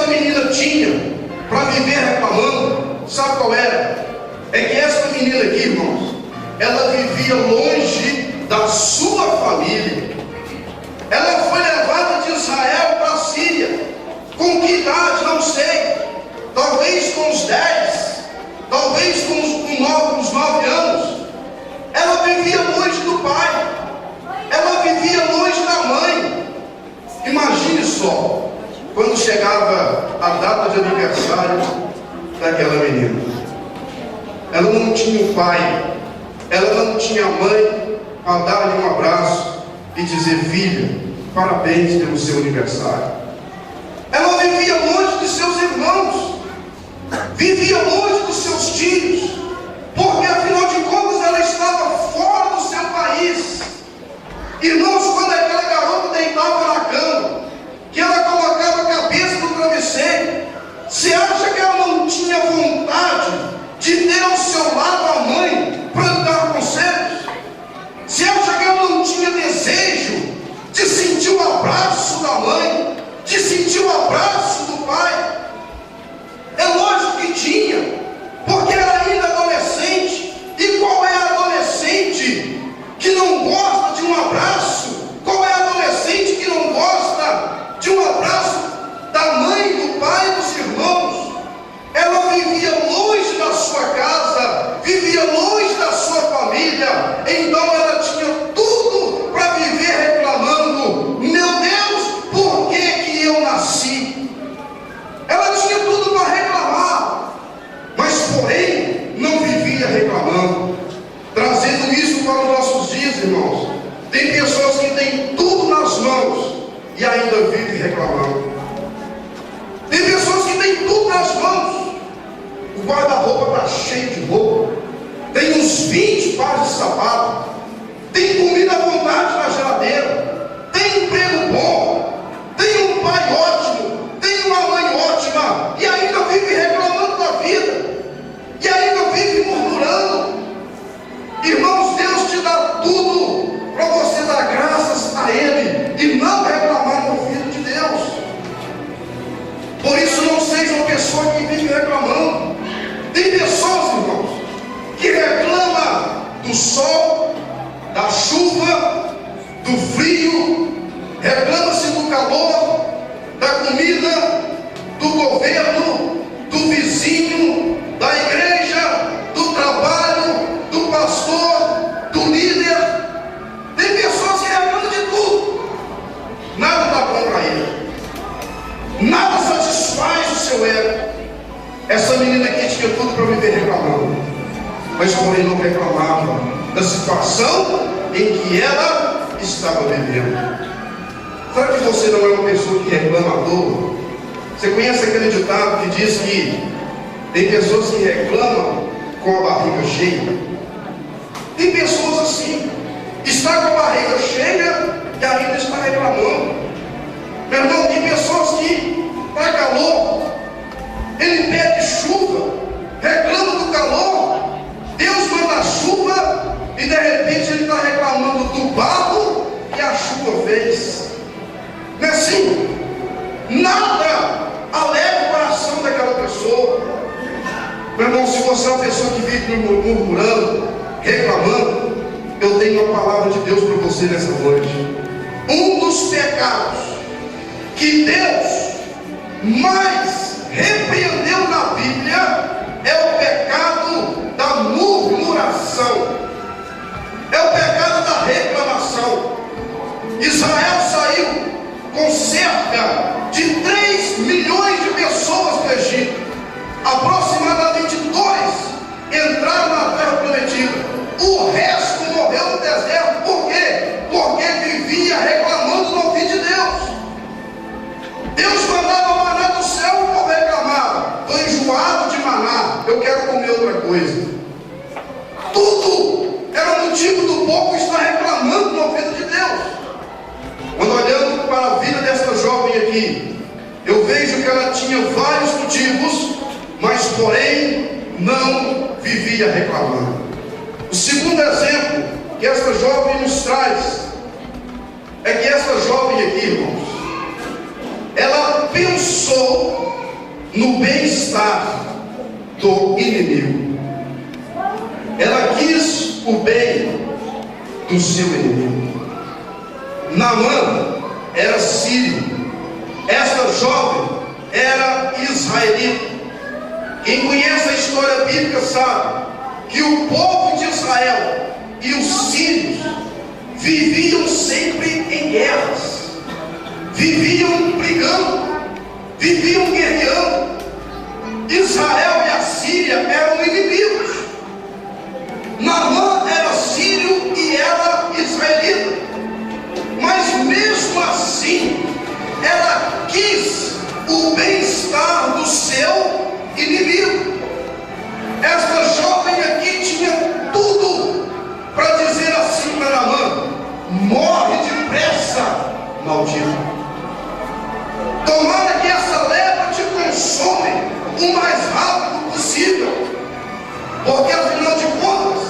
menina tinha para viver reclamando, sabe qual era? É que essa menina aqui, irmãos, ela vivia longe da sua família. Ela foi levada de Israel para a Síria. Com que idade? Não sei. Talvez com uns 10, talvez com uns 9 anos. Ela vivia longe do pai, ela vivia longe da mãe. Imagine só, quando chegava a data de aniversário daquela menina, ela não tinha o pai, ela não tinha a mãe para dar-lhe um abraço e dizer: filha, parabéns pelo seu aniversário. Ela vivia longe de seus irmãos, vivia longe dos seus tios, porque afinal de contas ela estava fora do seu país. Irmãos, quando aquela garota deitava na cama, que ela colocava a cabeça no travesseiro, você acha que ela não tinha vontade de ter ao seu lado a mãe para lhe dar conselhos? Você acha que ela não tinha desejo de sentir o abraço da mãe, de sentir o abraço do pai? É lógico que tinha, porque era ainda adolescente. E qual é a adolescente que não gosta de um abraço? Qual é a adolescente que não gosta de um abraço da mãe, do pai, dos irmãos? Ela vivia longe da sua casa, vivia longe da sua família. Então ela tinha tudo para viver reclamando: meu Deus, por que que eu nasci? Ela tinha tudo para reclamar, mas porém não vivia reclamando. Trazendo isso para os nossos dias, irmãos, tem pessoas que têm tudo nas mãos e ainda vivem reclamando. Tem pessoas que têm tudo nas mãos, o guarda-roupa está cheio de roupa, tem uns 20 pares de sapato, tem comida à vontade na geladeira, tem emprego bom, tem um pai ótimo, tem uma mãe ótima, e ainda vive reclamando da vida, e ainda vive murmurando. Irmãos, Deus te dá tudo para você dar graças a Ele e não reclamar no ouvido de Deus. Por isso, não seja uma pessoa que vive reclamando. Tem pessoas, irmãos, que reclamam do sol, da chuva, do frio, reclama-se do calor, da comida, do governo, do vizinho, da igreja, do trabalho, do pastor, do líder. Tem pessoas que reclamam de tudo. Nada está bom para ele, nada satisfaz o seu ego. Essa menina aqui tinha tudo para viver reclamando, mas porém não reclamava da situação em que ela estava vivendo. Será que você não é uma pessoa que reclama à toa? Você conhece aquele ditado que diz que tem pessoas que reclamam com a barriga cheia? Tem pessoas assim, está com a barriga cheia e ainda está reclamando. Meu irmão, tem pessoas que está calor, ele pede chuva, reclama do calor, Deus manda chuva e de repente ele está reclamando do barro que a chuva fez. Não é assim? Nada alegra o coração daquela pessoa. Meu irmão, se você é uma pessoa que vive murmurando, reclamando, eu tenho uma palavra de Deus para você nessa noite. Um dos pecados que Deus mais repreendeu na Bíblia é o pecado da murmuração, é o pecado da reclamação. Israel saiu com cerca de 3 milhões de pessoas do Egito. Aproximadamente 2 entraram na terra prometida. O resto morreu no deserto. Por quê? Porque vivia reclamando no ouvido de Deus. Deus mandava maná do céu e o povo reclamava: estou enjoado de maná, eu quero comer outra coisa. Tudo era motivo do povo estar reclamando no ouvido de Deus. Quando olhando para a vida desta jovem aqui, eu vejo que ela tinha vários motivos, mas porém não vivia reclamando. O segundo exemplo que esta jovem nos traz é que essa jovem aqui, irmãos, ela pensou no bem-estar do inimigo. Ela quis o bem do seu inimigo. Naamã era sírio. Esta jovem era israelita. Quem conhece a história bíblica sabe que o povo de Israel e os sírios viviam sempre em guerras, viviam brigando, viviam guerreando. Israel e a Síria eram inimigos. Naamã era sírio e ela israelita, mas mesmo assim ela quis o bem-estar do seu inimigo. Esta jovem aqui tinha tudo para dizer assim para Naamã: morre depressa, maldito. Tomara que essa lepra te consome o mais rápido possível, porque afinal de contas,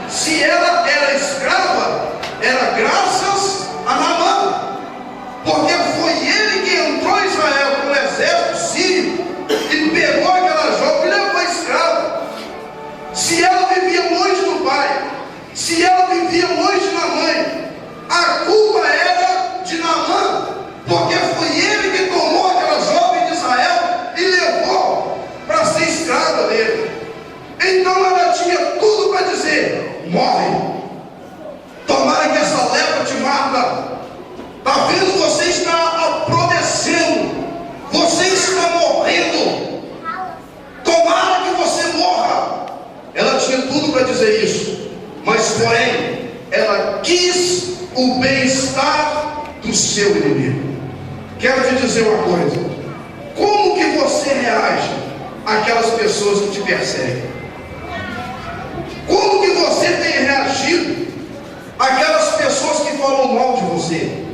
se ela era escrava, era graças a Naamã, porque foi ele que entrou em Israel com o exército sírio e pegou aquela jovem e levou escrava. Se ela vivia longe do pai, se ela vivia longe da mãe, a culpa era de Naamã, porque foi ele que tomou aquela jovem de Israel e levou para ser escrava dele. Então ela tinha tudo para dizer: morre, tomara que essa lepra te mata. Está vendo? Você está apodrecendo, você está morrendo, tomara que você morra. Ela tinha tudo para dizer isso, mas porém ela quis o bem-estar do seu inimigo. Quero te dizer uma coisa: como que você reage àquelas pessoas que te perseguem? Como que você tem reagido àquelas pessoas que falam mal de você?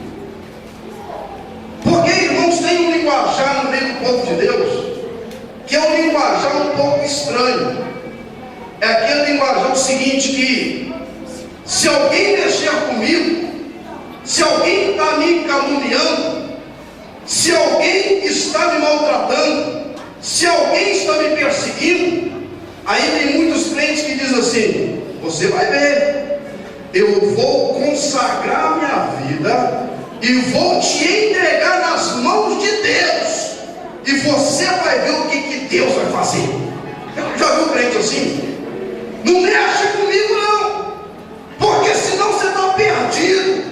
Porque, irmãos, tem um linguajar no meio do povo de Deus que é um linguajar um pouco estranho. É aquele linguajar seguinte, que se alguém mexer comigo, se alguém está me caluniando, se alguém está me maltratando, se alguém está me perseguindo, aí tem muitos crentes que dizem assim: você vai ver, eu vou consagrar minha vida e vou te entregar nas mãos de Deus, e você vai ver o que Deus vai fazer. Já viu crente assim? Não mexe comigo não, porque senão você está perdido.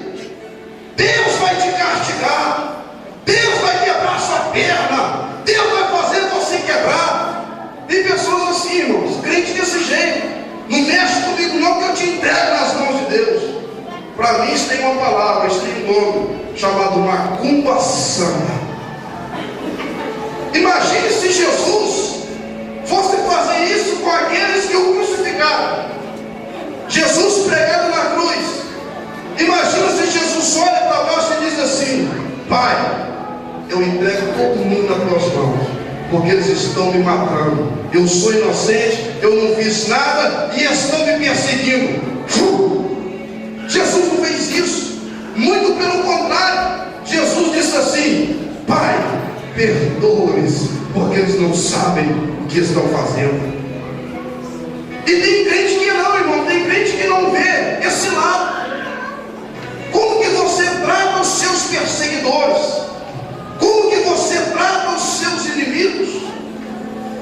Deus vai te castigar, Deus vai quebrar sua perna, Deus vai fazer você quebrar. Tem pessoas assim, irmãos, crente desse jeito: não mexe comigo não, que eu te entrego nas mãos de Deus. Para mim isso tem uma palavra, isso tem um nome, chamado macumba santa. Imagine se Jesus fosse fazer isso com aqueles que o crucificaram. Jesus pregado na cruz. Imagina se Jesus olha para baixo e diz assim: Pai, eu entrego todo mundo nas tuas mãos, porque eles estão me matando. Eu sou inocente, eu não fiz nada e estão me perseguindo. Jesus não fez isso. Muito pelo contrário, Jesus disse assim: Pai, perdoa-lhes, porque eles não sabem o que estão fazendo. E tem crente que não, irmão, tem crente que não vê esse lado. Como que você trata os seus perseguidores? Como que você trata os seus inimigos?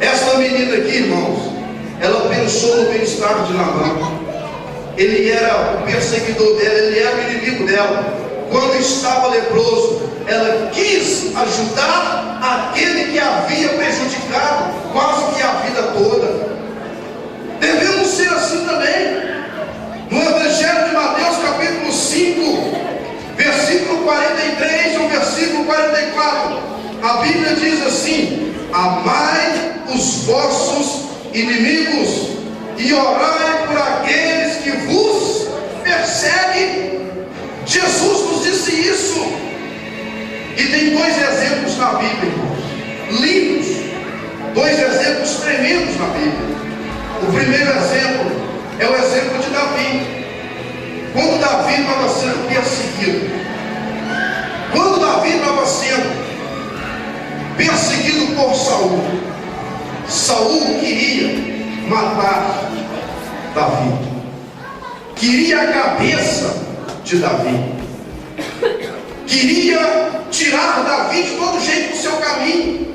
Essa menina aqui, irmãos, ela pensou no bem-estar de Naamã. Ele era o perseguidor dela, ele era o inimigo dela. Quando estava leproso, ela quis ajudar aquele que havia prejudicado quase que a vida toda. Devemos ser assim também. No Evangelho de Mateus, capítulo 5, versículo 43 ao versículo 44, a Bíblia diz assim: amai os vossos inimigos e orai por aqueles que vos perseguem. Jesus nos disse isso. E tem dois exemplos na Bíblia, irmãos, lindos, dois exemplos tremendos na Bíblia. O primeiro exemplo é o exemplo de Davi. Quando Davi estava sendo perseguido, quando Davi estava sendo perseguido ungido por Saul. Saul queria matar Davi, queria a cabeça de Davi, queria tirar Davi de todo jeito do seu caminho.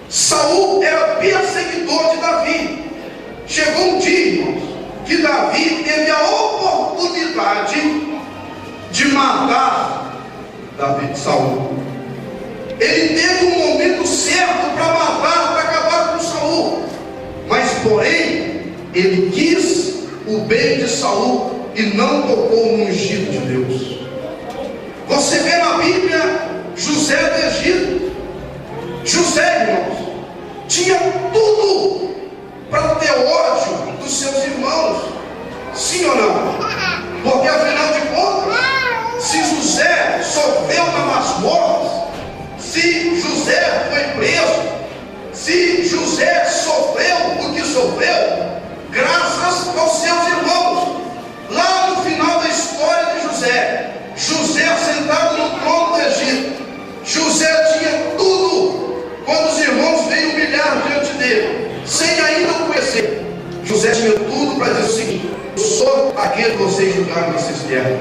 Saul era perseguidor de Davi. Chegou um dia, irmãos, que Davi teve a oportunidade de matar Saul. Ele teve um momento certo para matar, para acabar com Saul. Mas porém, ele quis o bem de Saul e não tocou no ungido de Deus. Você vê na Bíblia José do Egito. José, irmãos, tinha tudo para ter ódio dos seus irmãos. Sim ou não? Porque afinal de contas, se José sofreu na masmorra, se José foi preso, se José sofreu o que sofreu, graças aos seus irmãos. Lá no final da história de José, José sentado no trono do Egito, José tinha tudo quando os irmãos veio humilhar diante dele, sem ainda o conhecer. José tinha tudo para dizer o seguinte: eu sou aquele que vocês julgaram na cisterna,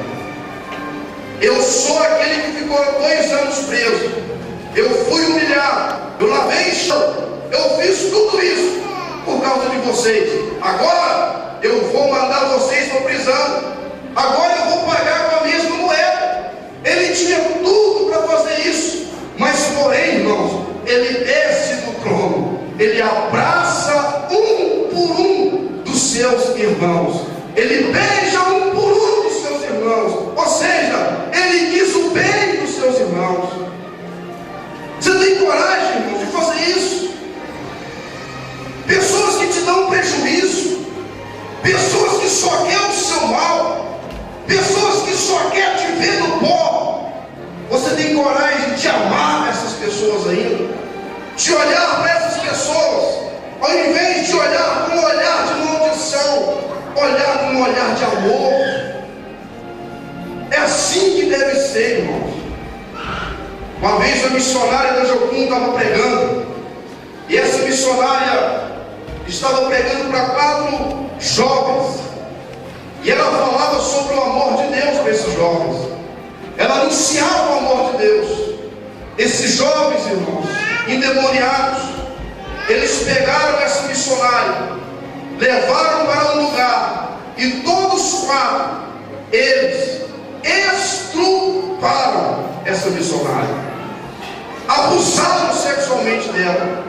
eu sou aquele que ficou 2 anos preso, eu fui humilhado, eu lavei chão, eu fiz tudo isso por causa de vocês. Agora eu vou mandar vocês para a prisão, agora eu vou pagar com a mesma moeda. Ele tinha tudo para fazer isso, mas porém, irmãos, ele desce do trono, ele abraça um por um dos seus irmãos, ele beija um por um dos seus irmãos, ou seja, ele quis o bem dos seus irmãos. Você tem coragem, irmão, de fazer isso? Pessoas que te dão prejuízo, pessoas que só querem o seu mal, pessoas que só querem te ver no pó. Você tem coragem de amar essas pessoas ainda? De olhar para essas pessoas, ao invés de olhar com um olhar de maldição, olhar com um olhar de amor. É assim que deve ser, irmãos. Uma vez a missionária da Jocum estava pregando, e essa missionária estava pregando para 4 jovens, e ela falava sobre o amor de Deus para esses jovens. Ela anunciava o amor de Deus. Esses jovens, irmãos, endemoniados, eles pegaram essa missionária, levaram para um lugar, e todos 4, eles estruparam essa missionária, abusaram sexualmente dela,